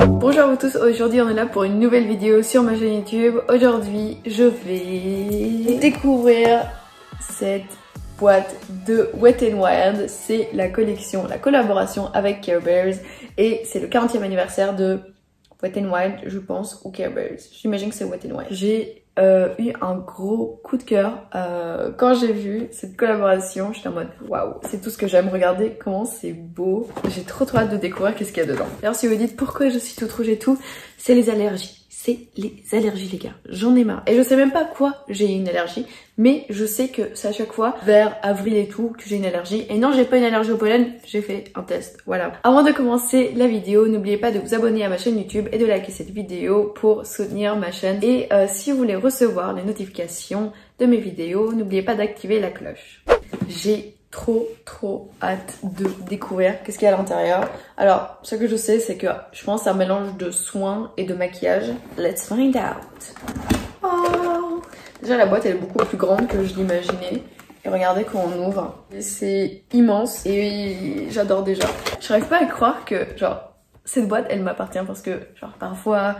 Bonjour à vous tous, aujourd'hui on est là pour une nouvelle vidéo sur ma chaîne YouTube. Aujourd'hui je vais découvrir cette boîte de Wet n Wild. C'est la collection, la collaboration avec Care Bears et c'est le 40e anniversaire de Wet n Wild je pense, ou Care Bears. J'imagine que c'est Wet n Wild. J'ai eu un gros coup de cœur quand j'ai vu cette collaboration. J'étais en mode waouh, c'est tout ce que j'aime. Regardez comment c'est beau. J'ai trop hâte de découvrir qu'est-ce qu'il y a dedans. Alors si vous dites pourquoi je suis toute rouge et tout, c'est les allergies. C'est les allergies les gars, j'en ai marre. Et je sais même pas quoi j'ai une allergie, mais je sais que c'est à chaque fois vers avril et tout que j'ai une allergie. Et non, j'ai pas une allergie au pollen, j'ai fait un test, voilà. Avant de commencer la vidéo, n'oubliez pas de vous abonner à ma chaîne YouTube et de liker cette vidéo pour soutenir ma chaîne. Et si vous voulez recevoir les notifications de mes vidéos, n'oubliez pas d'activer la cloche. J'ai trop hâte de découvrir qu'est-ce qu'il y a à l'intérieur. Alors, ce que je sais, c'est que je pense c'est un mélange de soins et de maquillage. Let's find out. Oh. Déjà, la boîte, elle est beaucoup plus grande que je l'imaginais. Et regardez quand on ouvre. C'est immense et j'adore déjà. Je n'arrive pas à croire que, genre, cette boîte, elle m'appartient parce que, genre, parfois...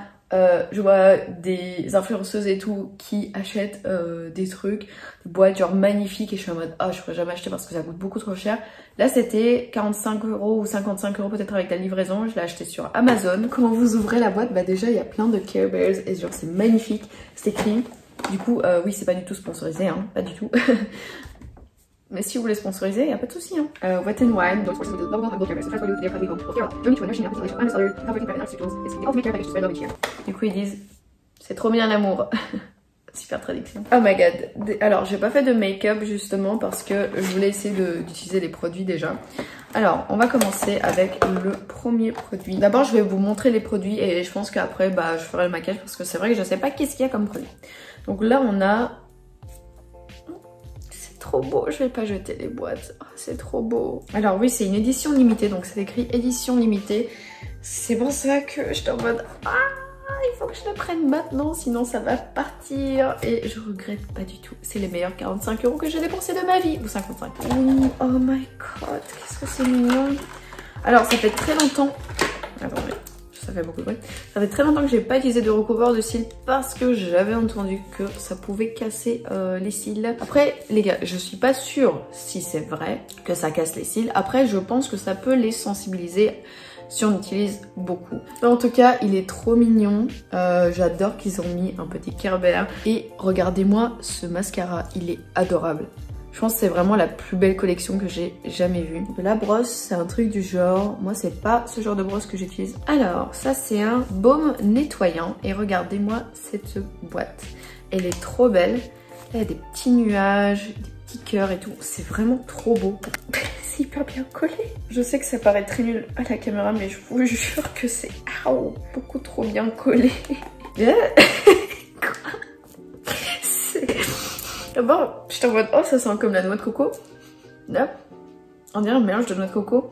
je vois des influenceuses et tout qui achètent des trucs, des boîtes genre magnifiques et je suis en mode ah je pourrais jamais acheter parce que ça coûte beaucoup trop cher. Là c'était 45 € ou 55 € peut-être avec la livraison, je l'ai acheté sur Amazon. Quand vous ouvrez la boîte, bah déjà il y a plein de Care Bears et genre c'est magnifique, c'est écrit. Du coup oui c'est pas du tout sponsorisé hein, pas du tout. Mais si vous voulez sponsoriser, il n'y a pas de souci. Hein. Wet n Wild, du coup ils disent c'est trop bien l'amour. Super traduction. Oh my god. Alors j'ai pas fait de make-up justement parce que je voulais essayer d'utiliser les produits déjà. Alors on va commencer avec le premier produit. D'abord je vais vous montrer les produits et je pense qu'après bah je ferai le maquillage parce que c'est vrai que je sais pas qu'est-ce qu'il y a comme produit. Donc là on a... trop beau, je vais pas jeter les boîtes, oh, c'est trop beau. Alors oui c'est une édition limitée, donc c'est écrit édition limitée. C'est pour ça que je suis en mode il faut que je la prenne maintenant sinon ça va partir et je regrette pas du tout. C'est les meilleurs 45 € que j'ai dépensé de ma vie, ou 55. Oh my god, qu'est-ce que c'est mignon. Alors ça fait très longtemps, attendez, ça fait beaucoup de bruit. Ça fait très longtemps que j'ai pas utilisé de recouvreur de cils parce que j'avais entendu que ça pouvait casser les cils. Après les gars, je suis pas sûre si c'est vrai que ça casse les cils. Après je pense que ça peut les sensibiliser si on utilise beaucoup. Mais en tout cas il est trop mignon. J'adore qu'ils ont mis un petit Care Bear. Et regardez-moi ce mascara, il est adorable. Je pense que c'est vraiment la plus belle collection que j'ai jamais vue. La brosse, c'est un truc du genre... Moi, c'est pas ce genre de brosse que j'utilise. Alors, ça, c'est un baume nettoyant. Et regardez-moi cette boîte. Elle est trop belle. Là, il y a des petits nuages, des petits cœurs et tout. C'est vraiment trop beau. C'est hyper bien collé. Je sais que ça paraît très nul à la caméra, mais je vous jure que c'est beaucoup trop bien collé. D'abord, je t'en vois, oh ça sent comme la noix de coco. Là, on dirait un mélange de noix de coco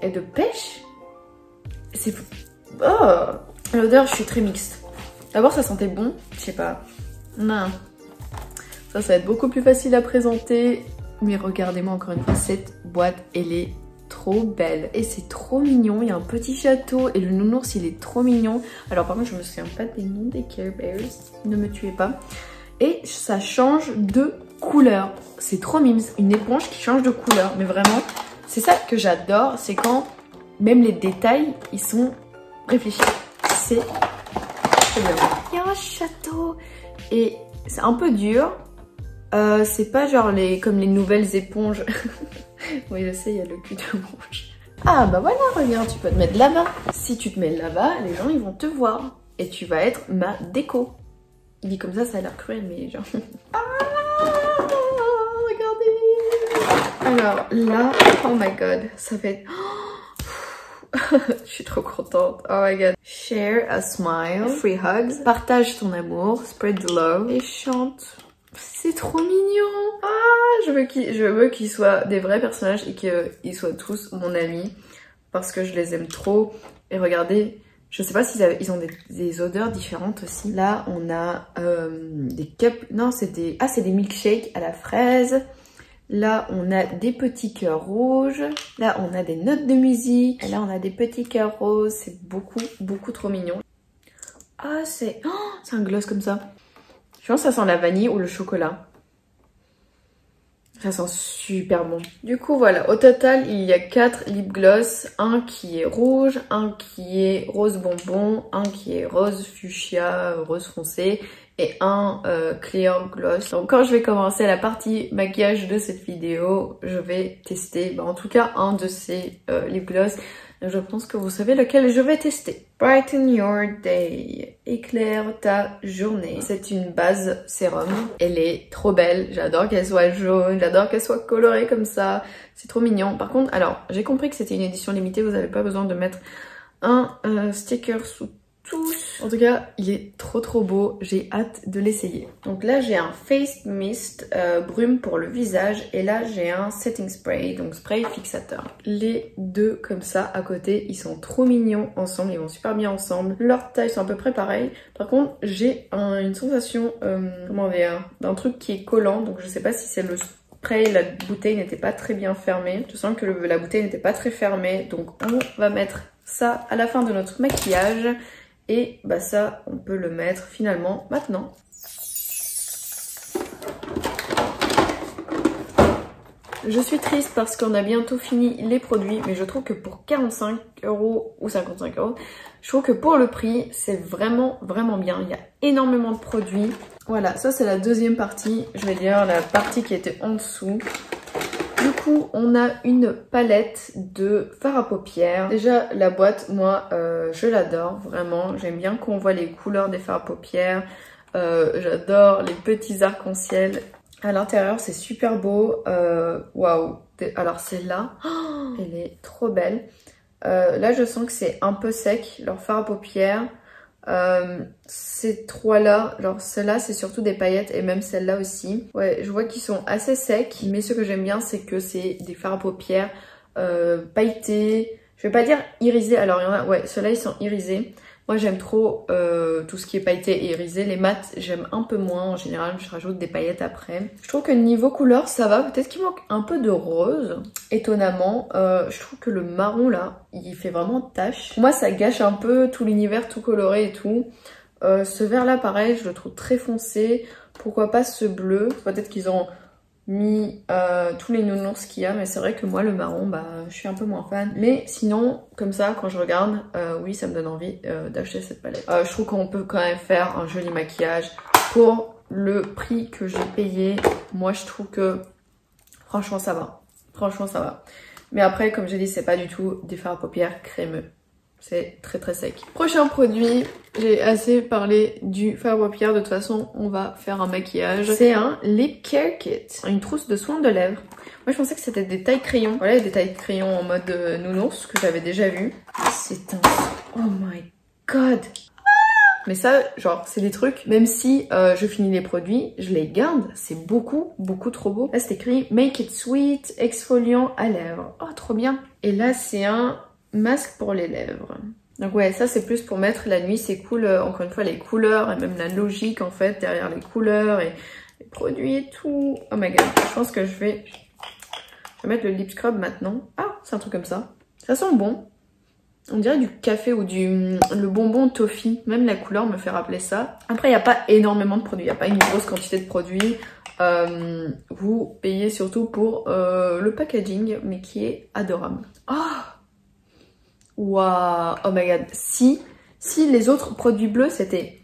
et de pêche. C'est... Oh, l'odeur, je suis très mixte. D'abord, ça sentait bon, je sais pas. Non. Ça va être beaucoup plus facile à présenter. Mais regardez-moi encore une fois, cette boîte, elle est trop belle. Et c'est trop mignon, il y a un petit château et le nounours, il est trop mignon. Alors par contre, je me souviens pas des noms des Care Bears, ne me tuez pas. Et ça change de couleur. C'est trop mimes, une éponge qui change de couleur. Mais vraiment, c'est ça que j'adore, c'est quand même les détails, ils sont réfléchis. C'est très bien. Il y a un château et c'est un peu dur. C'est pas genre comme les nouvelles éponges. Oui, je sais, il y a le cul de rouge. Ah bah voilà, regarde, tu peux te mettre là-bas. Si tu te mets là-bas, les gens, ils vont te voir. Et tu vas être ma déco. Il dit comme ça a l'air cruel, mais genre... Ah, regardez. Alors là, oh my god, ça fait... Je suis trop contente, oh my god. Share a smile, free hugs, partage ton amour, spread the love et chante. C'est trop mignon. Ah, je veux qu'ils soient des vrais personnages et qu'ils soient tous mon ami parce que je les aime trop. Et regardez... Je sais pas s'ils ont des odeurs différentes aussi. Là, on a des cups... Non, c'est des... Ah, c'est des milkshakes à la fraise. Là, on a des petits cœurs rouges. Là, on a des notes de musique. Et là, on a des petits cœurs roses. C'est beaucoup, beaucoup trop mignon. Ah, c'est un gloss comme ça. Je pense que ça sent la vanille ou le chocolat. Ça sent super bon. Du coup, voilà. Au total, il y a 4 lip gloss. Un qui est rouge, un qui est rose bonbon, un qui est rose fuchsia, rose foncé et un clear gloss. Donc quand je vais commencer la partie maquillage de cette vidéo, je vais tester en tout cas un de ces lip gloss. Je pense que vous savez lequel je vais tester. Brighten your day. Éclaire ta journée. C'est une base sérum. Elle est trop belle. J'adore qu'elle soit jaune. J'adore qu'elle soit colorée comme ça. C'est trop mignon. Par contre, alors, j'ai compris que c'était une édition limitée. Vous n'avez pas besoin de mettre un sticker sous tous. En tout cas, il est trop beau. J'ai hâte de l'essayer. Donc là, j'ai un face mist brume pour le visage. Et là, j'ai un setting spray, donc spray fixateur. Les deux comme ça à côté, ils sont trop mignons ensemble. Ils vont super bien ensemble. Leurs tailles sont à peu près pareilles. Par contre, j'ai une sensation, comment dire, d'un truc qui est collant. Donc je sais pas si c'est le spray. La bouteille n'était pas très bien fermée. Je sens que la bouteille n'était pas très fermée. Donc on va mettre ça à la fin de notre maquillage. Et bah ça, on peut le mettre finalement maintenant. Je suis triste parce qu'on a bientôt fini les produits, mais je trouve que pour 45 € ou 55 €, je trouve que pour le prix, c'est vraiment bien. Il y a énormément de produits. Voilà, ça c'est la deuxième partie, je vais dire la partie qui était en dessous. Du coup, on a une palette de fard à paupières. Déjà, la boîte, moi, je l'adore, vraiment. J'aime bien qu'on voit les couleurs des fards à paupières. J'adore les petits arcs-en-ciel. À l'intérieur, c'est super beau. Waouh! Alors, celle-là, elle est trop belle. Là, je sens que c'est un peu sec, leur fard à paupières. Ces trois-là, genre celle-là, c'est surtout des paillettes et même celle-là aussi. Ouais, je vois qu'ils sont assez secs, mais ce que j'aime bien, c'est que c'est des fards à paupières pailletés. Je vais pas dire irisés, alors il y en a, ouais, ceux-là, ils sont irisés. Moi, j'aime trop tout ce qui est pailleté et irisé. Les mats, j'aime un peu moins. En général, je rajoute des paillettes après. Je trouve que niveau couleur, ça va. Peut-être qu'il manque un peu de rose. Étonnamment, je trouve que le marron, là, il fait vraiment tache. Pour moi, ça gâche un peu tout l'univers tout coloré et tout. Ce vert-là, pareil, je le trouve très foncé. Pourquoi pas ce bleu? Peut-être qu'ils ont mis tous les nounours qu'il y a, mais c'est vrai que moi le marron, bah je suis un peu moins fan. Mais sinon, comme ça, quand je regarde, oui, ça me donne envie d'acheter cette palette. Je trouve qu'on peut quand même faire un joli maquillage pour le prix que j'ai payé. Moi, je trouve que franchement, ça va. Franchement, ça va. Mais après, comme j'ai dit, c'est pas du tout des fards à paupières crémeux. C'est très sec. Prochain produit, j'ai assez parlé du fard à paupières. De toute façon, on va faire un maquillage. C'est un Lip Care Kit. Une trousse de soins de lèvres. Moi, je pensais que c'était des tailles crayons. Voilà, des tailles crayons en mode nounours que j'avais déjà vu. C'est un... Oh my god! Mais ça, genre, c'est des trucs, même si je finis les produits, je les garde. C'est beaucoup trop beau. Là, c'est écrit Make It Sweet, exfoliant à lèvres. Oh, trop bien! Et là, c'est un masque pour les lèvres. Donc ouais, ça c'est plus pour mettre la nuit, c'est cool, encore une fois les couleurs et même la logique en fait derrière les couleurs et les produits et tout. Oh my god, je pense que je vais mettre le lip scrub maintenant. Ah, c'est un truc comme ça. Ça sent bon. On dirait du café ou le bonbon toffee. Même la couleur me fait rappeler ça. Après, il n'y a pas énormément de produits, il n'y a pas une grosse quantité de produits. Vous payez surtout pour le packaging, mais qui est adorable. Oh! Waouh, oh my god, si les autres produits bleus c'était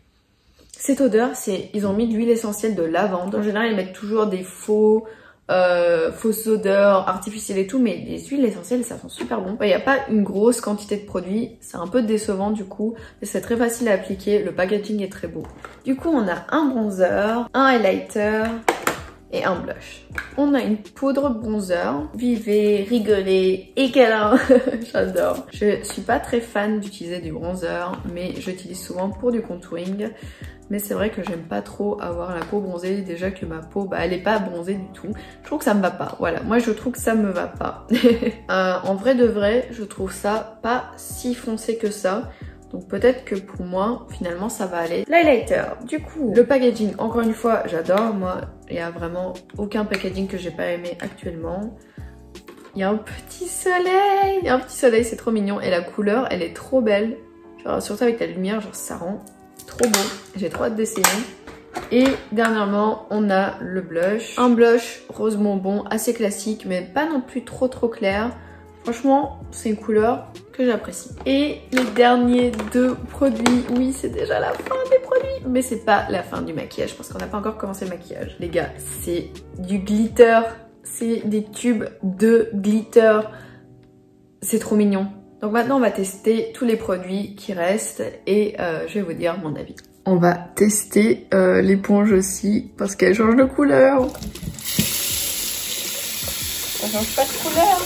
cette odeur, ils ont mis de l'huile essentielle de lavande. En général ils mettent toujours des fausses odeurs artificielles et tout, mais les huiles essentielles ça sent super bon. Il n'y a pas une grosse quantité de produits, c'est un peu décevant du coup, mais c'est très facile à appliquer, le packaging est très beau. Du coup on a un bronzer, un highlighter et un blush. On a une poudre bronzer. Vivez, rigolez et câlin. J'adore. Je suis pas très fan d'utiliser du bronzer, mais j'utilise souvent pour du contouring. Mais c'est vrai que j'aime pas trop avoir la peau bronzée. Déjà que ma peau, bah elle est pas bronzée du tout. Je trouve que ça me va pas. Voilà, moi je trouve que ça me va pas. En vrai de vrai, je trouve ça pas si foncé que ça. Donc peut-être que pour moi, finalement, ça va aller. L'highlighter, du coup, le packaging, encore une fois, j'adore. Moi, il n'y a vraiment aucun packaging que j'ai pas aimé actuellement. Il y a un petit soleil. Il y a un petit soleil, c'est trop mignon. Et la couleur, elle est trop belle. Genre, surtout avec la lumière, genre ça rend trop beau. J'ai trop hâte d'essayer. Et dernièrement, on a le blush. Un blush rose bonbon assez classique, mais pas non plus trop clair. Franchement, c'est une couleur que j'apprécie. Et les derniers deux produits, oui, c'est déjà la fin des produits, mais c'est pas la fin du maquillage parce qu'on n'a pas encore commencé le maquillage. Les gars, c'est du glitter, c'est des tubes de glitter. C'est trop mignon. Donc maintenant, on va tester tous les produits qui restent et je vais vous dire mon avis. On va tester l'éponge aussi parce qu'elle change de couleur. Ça change pas de couleur.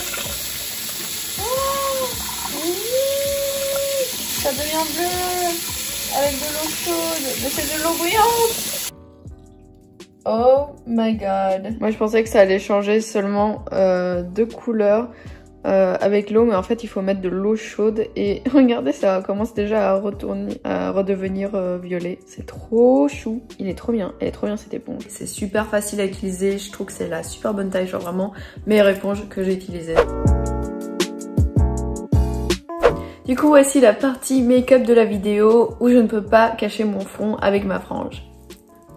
Oh, oui, ça devient bleu avec de l'eau chaude, mais c'est de l'eau bouillante. Oh my god. Moi je pensais que ça allait changer seulement de couleur avec l'eau, mais en fait il faut mettre de l'eau chaude et regardez, ça commence déjà à redevenir violet. C'est trop chou. Il est trop bien, elle est trop bien cette éponge. C'est super facile à utiliser, je trouve que c'est la super bonne taille, genre vraiment meilleure éponge que j'ai utilisée. Du coup voici la partie make-up de la vidéo où je ne peux pas cacher mon front avec ma frange.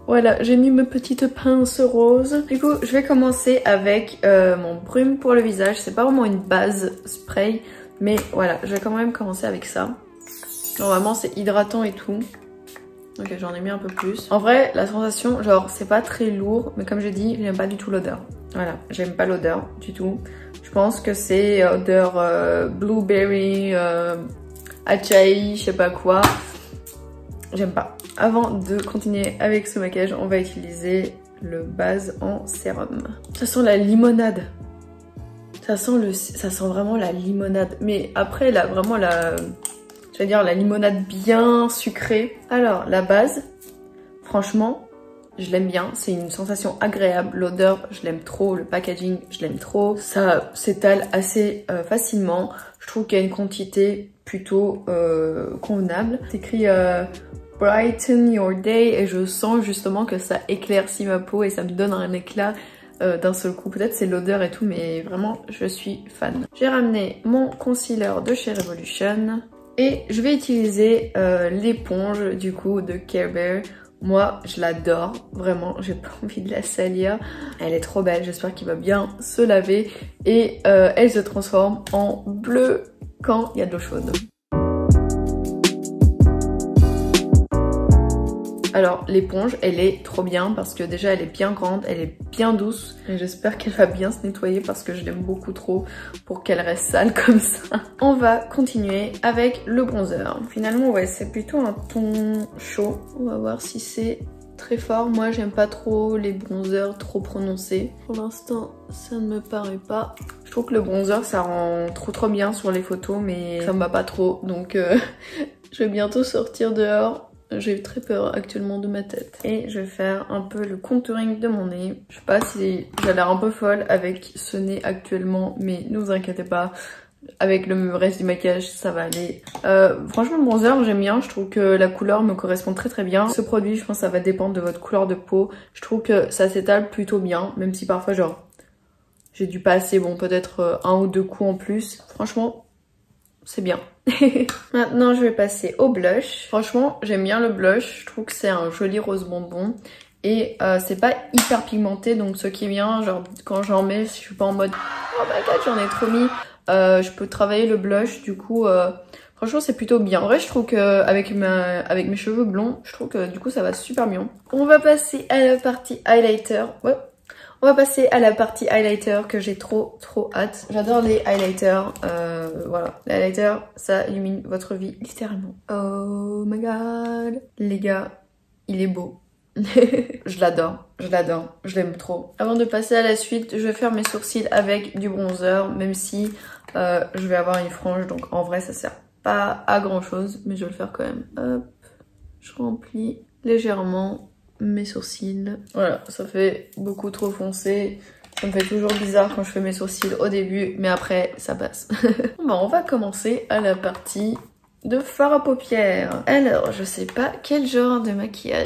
Voilà, j'ai mis mes petites pinces roses. Du coup, je vais commencer avec mon brume pour le visage. C'est pas vraiment une base spray, mais voilà, je vais quand même commencer avec ça. Normalement, c'est hydratant et tout. Ok, j'en ai mis un peu plus. En vrai, la sensation, genre, c'est pas très lourd, mais comme j'ai dit, j'aime pas du tout l'odeur. Voilà, j'aime pas l'odeur du tout. Je pense que c'est odeur blueberry, acai, je sais pas quoi. J'aime pas. Avant de continuer avec ce maquillage, on va utiliser le base en sérum. Ça sent la limonade. Ça sent vraiment la limonade. Mais après, là, vraiment je vais dire la limonade bien sucrée. Alors, la base, franchement, je l'aime bien. C'est une sensation agréable. L'odeur, je l'aime trop. Le packaging, je l'aime trop. Ça s'étale assez facilement. Je trouve qu'il y a une quantité plutôt convenable. C'est écrit Brighten your day et je sens justement que ça éclaircit ma peau et ça me donne un éclat d'un seul coup. Peut-être c'est l'odeur et tout, mais vraiment je suis fan. J'ai ramené mon concealer de chez Revolution et je vais utiliser l'éponge du coup de Care Bear. Moi je l'adore, vraiment j'ai pas envie de la salir. Elle est trop belle, j'espère qu'il va bien se laver et elle se transforme en bleu quand il y a de l'eau chaude. Alors l'éponge, elle est trop bien parce que déjà elle est bien grande, elle est bien douce. Et j'espère qu'elle va bien se nettoyer parce que je l'aime beaucoup trop pour qu'elle reste sale comme ça. On va continuer avec le bronzer. Finalement ouais, c'est plutôt un ton chaud. On va voir si c'est très fort. Moi j'aime pas trop les bronzers trop prononcés. Pour l'instant ça ne me paraît pas. Je trouve que le bronzer ça rend trop bien sur les photos mais ça me va pas trop. Donc je vais bientôt sortir dehors. J'ai très peur actuellement de ma tête. Et je vais faire un peu le contouring de mon nez. Je sais pas si j'ai l'air un peu folle avec ce nez actuellement, mais ne vous inquiétez pas. Avec le reste du maquillage, ça va aller. Franchement, le bronzer, j'aime bien. Je trouve que la couleur me correspond très bien. Ce produit, je pense que ça va dépendre de votre couleur de peau. Je trouve que ça s'étale plutôt bien, même si parfois, genre, j'ai dû passer, bon, peut-être un ou deux coups en plus. Franchement, c'est bien. Maintenant, je vais passer au blush. Franchement, j'aime bien le blush. Je trouve que c'est un joli rose bonbon. Et c'est pas hyper pigmenté, donc ce qui est bien, genre quand j'en mets, je suis pas en mode oh my god, j'en ai trop mis. Je peux travailler le blush, du coup, franchement, c'est plutôt bien. En vrai, je trouve que avec mes cheveux blonds, je trouve que du coup, ça va super bien. On va passer à la partie highlighter. Ouais. On va passer à la partie highlighter que j'ai trop hâte. J'adore les highlighters. Voilà, les highlighters, ça illumine votre vie littéralement. Oh my god. Les gars, il est beau. Je l'adore, je l'aime trop. Avant de passer à la suite, je vais faire mes sourcils avec du bronzer, même si je vais avoir une frange, donc en vrai ça sert pas à grand chose, mais je vais le faire quand même. Hop, je remplis légèrement mes sourcils. Voilà, ça fait beaucoup trop foncé. Ça me fait toujours bizarre quand je fais mes sourcils au début, mais après ça passe. Bon, on va commencer à la partie de fard à paupières. Alors, je sais pas quel genre de maquillage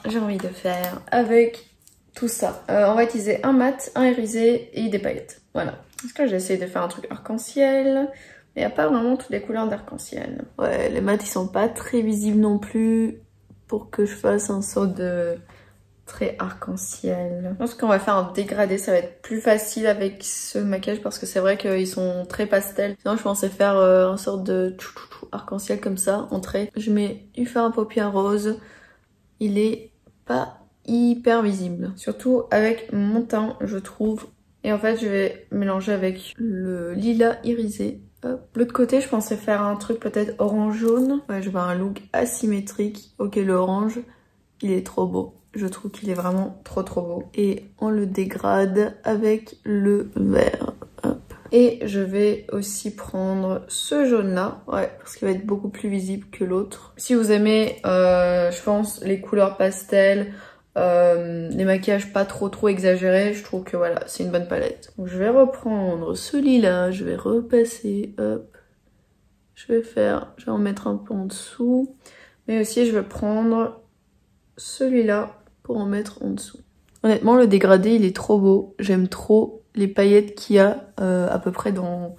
j'ai envie de faire avec tout ça. On va utiliser un mat, un irisé et des paillettes. Voilà. Est-ce que j'essaie de faire un truc arc-en-ciel? Il n'y a pas vraiment toutes les couleurs d'arc-en-ciel. Ouais, les mats ils sont pas très visibles non plus pour que je fasse un sort de trait arc-en-ciel. Je pense qu'on va faire un dégradé, ça va être plus facile avec ce maquillage parce que c'est vrai qu'ils sont très pastels. Sinon je pensais faire un sort de arc-en-ciel comme ça en trait. Je mets du fard à paupières rose. Il est pas hyper visible. Surtout avec mon teint, je trouve. Et en fait, je vais mélanger avec le lilas irisé. Hop. L'autre côté, je pensais faire un truc peut-être orange-jaune. Ouais, je veux un look asymétrique. Ok, l'orange, il est trop beau. Je trouve qu'il est vraiment trop beau. Et on le dégrade avec le vert. Hop. Et je vais aussi prendre ce jaune là, ouais, parce qu'il va être beaucoup plus visible que l'autre. Si vous aimez, je pense, les couleurs pastel, les maquillages pas trop exagérés, je trouve que voilà, c'est une bonne palette. Donc je vais reprendre ce lilas, je vais repasser, hop. Je vais en mettre un peu en dessous. Mais aussi je vais prendre celui-là pour en mettre en dessous. Honnêtement, le dégradé, il est trop beau. J'aime trop les paillettes qu'il y a à peu près dans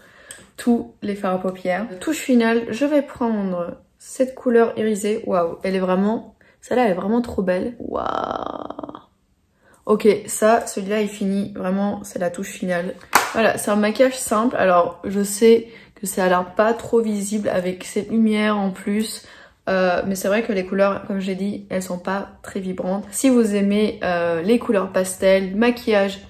tous les fards à paupières. Touche finale, je vais prendre cette couleur irisée. Waouh, elle est vraiment... Celle-là, elle est vraiment trop belle. Waouh. Ok, ça, celui-là, il finit vraiment, c'est la touche finale. Voilà, c'est un maquillage simple. Alors, je sais que ça a l'air pas trop visible avec cette lumière en plus. Mais c'est vrai que les couleurs, comme j'ai dit, elles sont pas très vibrantes. Si vous aimez les couleurs pastel, maquillage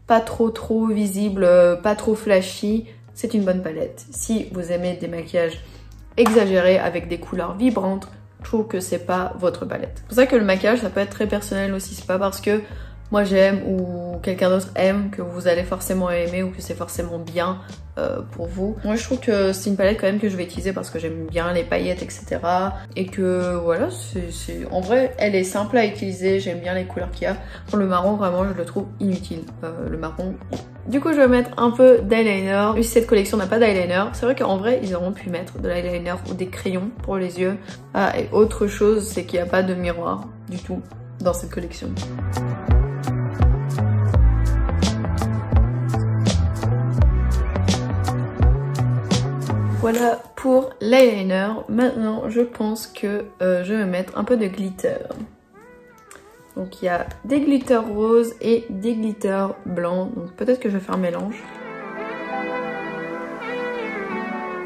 pas trop visible, pas trop flashy, c'est une bonne palette. Si vous aimez des maquillages exagérés avec des couleurs vibrantes, je trouve que c'est pas votre palette. C'est pour ça que le maquillage, ça peut être très personnel aussi. C'est pas parce que moi j'aime ou quelqu'un d'autre aime que vous allez forcément aimer ou que c'est forcément bien pour vous. Moi je trouve que c'est une palette quand même que je vais utiliser parce que j'aime bien les paillettes, etc. Et que voilà, en vrai elle est simple à utiliser, j'aime bien les couleurs qu'il y a. Pour le marron, vraiment je le trouve inutile, le marron. Du coup je vais mettre un peu d'eyeliner. Vu que cette collection n'a pas d'eyeliner, c'est vrai qu'en vrai ils auront pu mettre de l'eyeliner ou des crayons pour les yeux. Ah, et autre chose, c'est qu'il n'y a pas de miroir du tout dans cette collection. Voilà pour l'eyeliner. Maintenant, je pense que je vais mettre un peu de glitter. Donc, il y a des glitters roses et des glitters blancs. Donc, peut-être que je vais faire un mélange.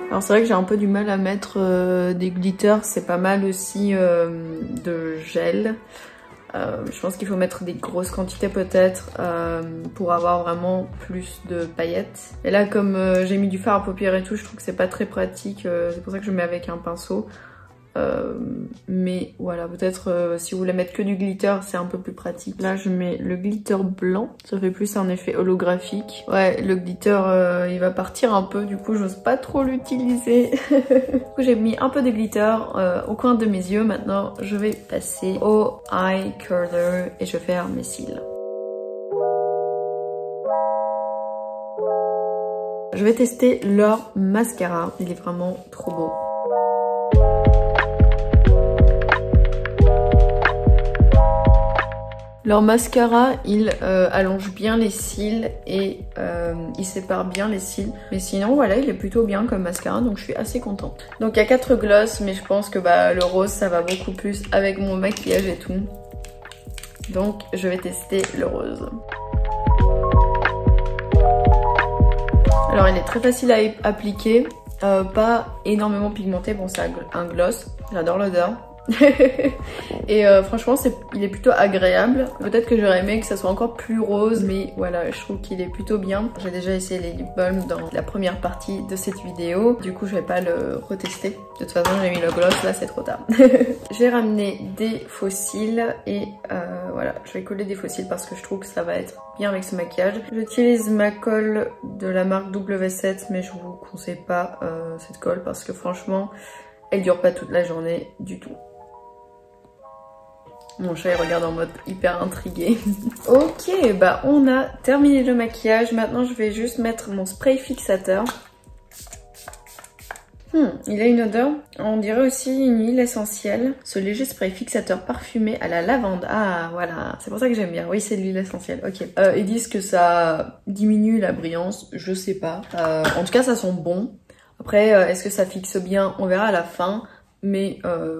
Alors, c'est vrai que j'ai un peu du mal à mettre des glitters. C'est pas mal aussi de gel. Je pense qu'il faut mettre des grosses quantités peut-être pour avoir vraiment plus de paillettes. Et là comme j'ai mis du fard à paupières et tout, je trouve que c'est pas très pratique, c'est pour ça que je mets avec un pinceau. Mais voilà, peut-être si vous voulez mettre que du glitter, c'est un peu plus pratique. Là je mets le glitter blanc, ça fait plus un effet holographique. Ouais, le glitter il va partir un peu, du coup j'ose pas trop l'utiliser. Du coup j'ai mis un peu de glitter au coin de mes yeux. Maintenant je vais passer au eye curler et je vais faire mes cils. Je vais tester leur mascara, il est vraiment trop beau. Leur mascara, il allonge bien les cils et il sépare bien les cils. Mais sinon, voilà, il est plutôt bien comme mascara, donc je suis assez contente. Donc il y a 4 glosses, mais je pense que le rose, ça va beaucoup plus avec mon maquillage et tout. Donc je vais tester le rose. Alors il est très facile à appliquer, pas énormément pigmenté. Bon, c'est un gloss, j'adore l'odeur. Et franchement il est plutôt agréable. Peut-être que j'aurais aimé que ça soit encore plus rose, mais voilà, je trouve qu'il est plutôt bien. J'ai déjà essayé les lip balms dans la première partie de cette vidéo, du coup je vais pas le retester. De toute façon j'ai mis le gloss, là c'est trop tard. J'ai ramené des faux cils et voilà, je vais coller des faux cils parce que je trouve que ça va être bien avec ce maquillage. J'utilise ma colle de la marque W7, mais je vous conseille pas cette colle parce que franchement elle dure pas toute la journée du tout. Mon chat il regarde en mode hyper intrigué. Ok, on a terminé le maquillage. Maintenant je vais juste mettre mon spray fixateur. Il a une odeur, on dirait aussi une huile essentielle. Ce léger spray fixateur parfumé à la lavande. Ah voilà, c'est pour ça que j'aime bien. Oui, c'est de l'huile essentielle, ok. Ils disent que ça diminue la brillance, je sais pas. En tout cas, ça sent bon. Après, est-ce que ça fixe bien? On verra à la fin. Mais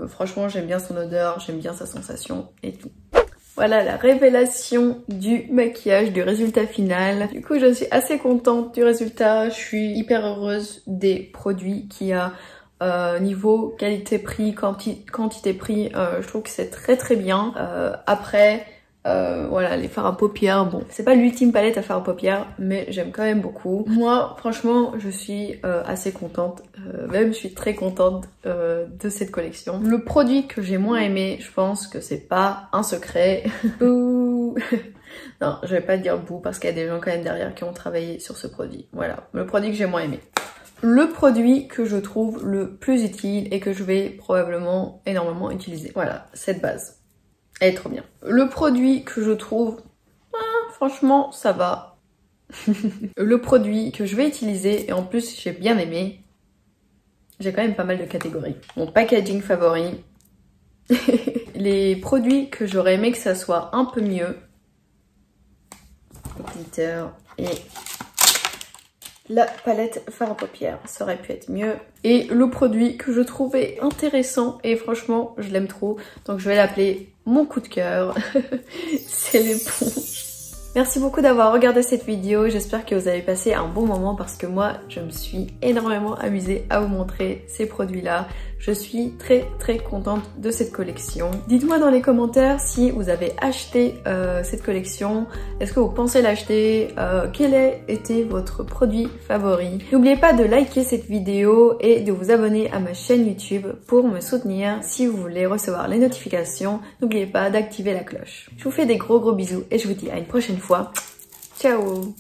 franchement, j'aime bien son odeur, j'aime bien sa sensation et tout. Voilà la révélation du maquillage, du résultat final. Du coup, je suis assez contente du résultat. Je suis hyper heureuse des produits qu'il y a niveau qualité-prix, quantité-prix. Je trouve que c'est très bien. Après, voilà, les fards à paupières, bon, c'est pas l'ultime palette à fards à paupières, mais j'aime quand même beaucoup. Moi, franchement, je suis assez contente, même je suis très contente de cette collection. Le produit que j'ai moins aimé, je pense que c'est pas un secret. Bouh. Non, je vais pas dire bouh parce qu'il y a des gens quand même derrière qui ont travaillé sur ce produit. Voilà, le produit que j'ai moins aimé. Le produit que je trouve le plus utile et que je vais probablement énormément utiliser. Voilà, cette base. Elle est trop bien. Le produit que je trouve, franchement, ça va. Le produit que je vais utiliser, et en plus j'ai bien aimé, j'ai quand même pas mal de catégories. Mon packaging favori, les produits que j'aurais aimé que ça soit un peu mieux, le glitter et la palette fard à paupières, ça aurait pu être mieux. Et le produit que je trouvais intéressant, et franchement, je l'aime trop, donc je vais l'appeler mon coup de cœur, c'est l'éponge. Merci beaucoup d'avoir regardé cette vidéo, j'espère que vous avez passé un bon moment parce que moi, je me suis énormément amusée à vous montrer ces produits-là. Je suis très contente de cette collection. Dites-moi dans les commentaires si vous avez acheté cette collection, est-ce que vous pensez l'acheter, quel a été votre produit favori. N'oubliez pas de liker cette vidéo et de vous abonner à ma chaîne YouTube pour me soutenir. Si vous voulez recevoir les notifications, n'oubliez pas d'activer la cloche. Je vous fais des gros bisous et je vous dis à une prochaine fois. Ciao!